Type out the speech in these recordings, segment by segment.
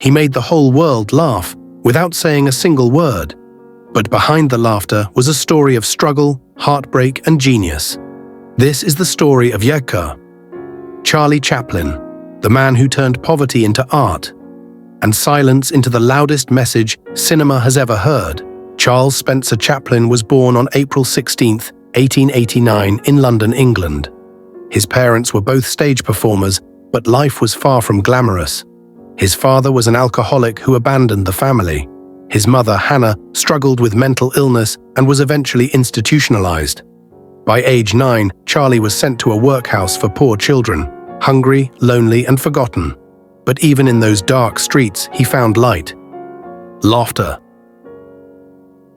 He made the whole world laugh without saying a single word. But behind the laughter was a story of struggle, heartbreak, and genius. This is the story of Yeka, Charlie Chaplin, the man who turned poverty into art and silence into the loudest message cinema has ever heard. Charles Spencer Chaplin was born on April 16, 1889, in London, England. His parents were both stage performers, but life was far from glamorous. His father was an alcoholic who abandoned the family. His mother, Hannah, struggled with mental illness and was eventually institutionalized. By age 9, Charlie was sent to a workhouse for poor children, hungry, lonely, and forgotten. But even in those dark streets, he found light. Laughter.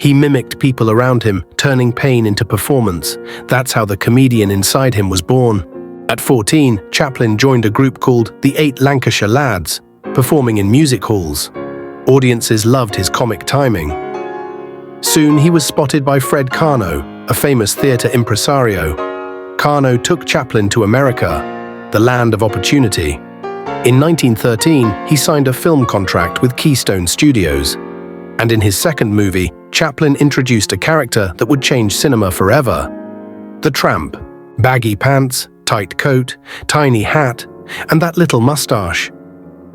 He mimicked people around him, turning pain into performance. That's how the comedian inside him was born. At 14, Chaplin joined a group called the 8 Lancashire Lads, performing in music halls. Audiences loved his comic timing. Soon he was spotted by Fred Carno, a famous theatre impresario. Carno took Chaplin to America, the land of opportunity. In 1913, he signed a film contract with Keystone Studios. And in his second movie, Chaplin introduced a character that would change cinema forever. The Tramp. Baggy pants, tight coat, tiny hat, and that little mustache.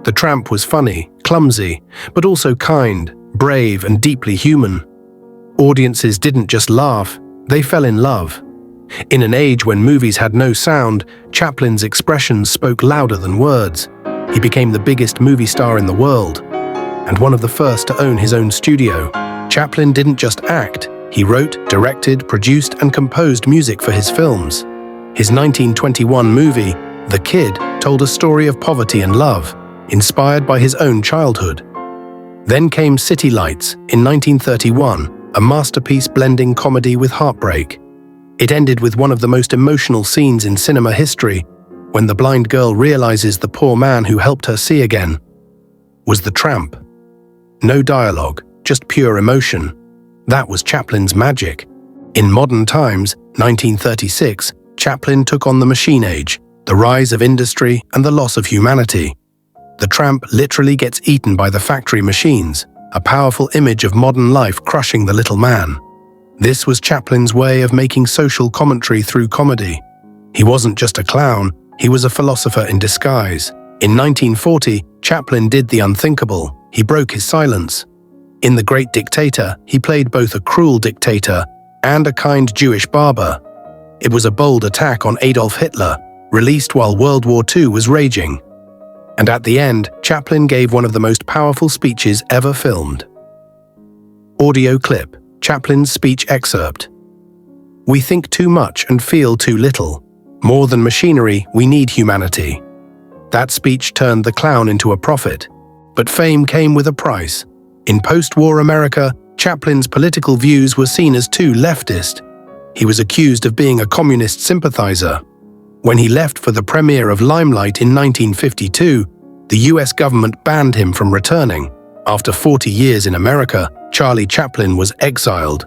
The Tramp was funny, clumsy, but also kind, brave, and deeply human. Audiences didn't just laugh, they fell in love. In an age when movies had no sound, Chaplin's expressions spoke louder than words. He became the biggest movie star in the world, and one of the first to own his own studio. Chaplin didn't just act, he wrote, directed, produced, and composed music for his films. His 1921 movie, The Kid, told a story of poverty and love, inspired by his own childhood. Then came City Lights in 1931, a masterpiece blending comedy with heartbreak. It ended with one of the most emotional scenes in cinema history, when the blind girl realizes the poor man who helped her see again was the Tramp. No dialogue, just pure emotion. That was Chaplin's magic. In Modern Times, 1936, Chaplin took on the machine age, the rise of industry, and the loss of humanity. The Tramp literally gets eaten by the factory machines, a powerful image of modern life crushing the little man. This was Chaplin's way of making social commentary through comedy. He wasn't just a clown, he was a philosopher in disguise. In 1940, Chaplin did the unthinkable. He broke his silence. In The Great Dictator, he played both a cruel dictator and a kind Jewish barber. It was a bold attack on Adolf Hitler, released while World War II was raging. And at the end, Chaplin gave one of the most powerful speeches ever filmed. Audio clip, Chaplin's speech excerpt. We think too much and feel too little. More than machinery, we need humanity. That speech turned the clown into a prophet. But fame came with a price. In post-war America, Chaplin's political views were seen as too leftist. He was accused of being a communist sympathizer. When he left for the premiere of Limelight in 1952, the US government banned him from returning. After 40 years in America, Charlie Chaplin was exiled.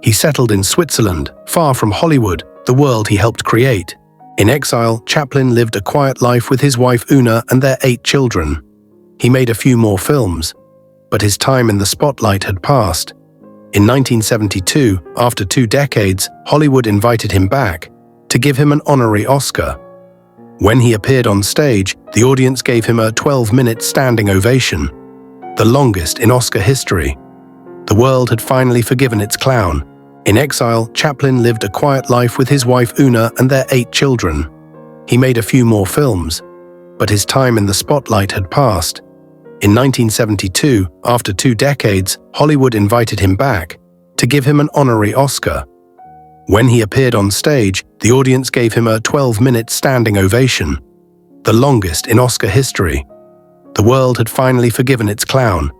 He settled in Switzerland, far from Hollywood, the world he helped create. In exile, Chaplin lived a quiet life with his wife Una and their 8 children. He made a few more films, but his time in the spotlight had passed. In 1972, after 2 decades, Hollywood invited him back to give him an honorary Oscar. When he appeared on stage, the audience gave him a 12-minute standing ovation, the longest in Oscar history. The world had finally forgiven its clown. In exile, Chaplin lived a quiet life with his wife Una and their 8 children. He made a few more films, but his time in the spotlight had passed. In 1972, after 2 decades, Hollywood invited him back to give him an honorary Oscar. When he appeared on stage, the audience gave him a 12-minute standing ovation, the longest in Oscar history. The world had finally forgiven its clown.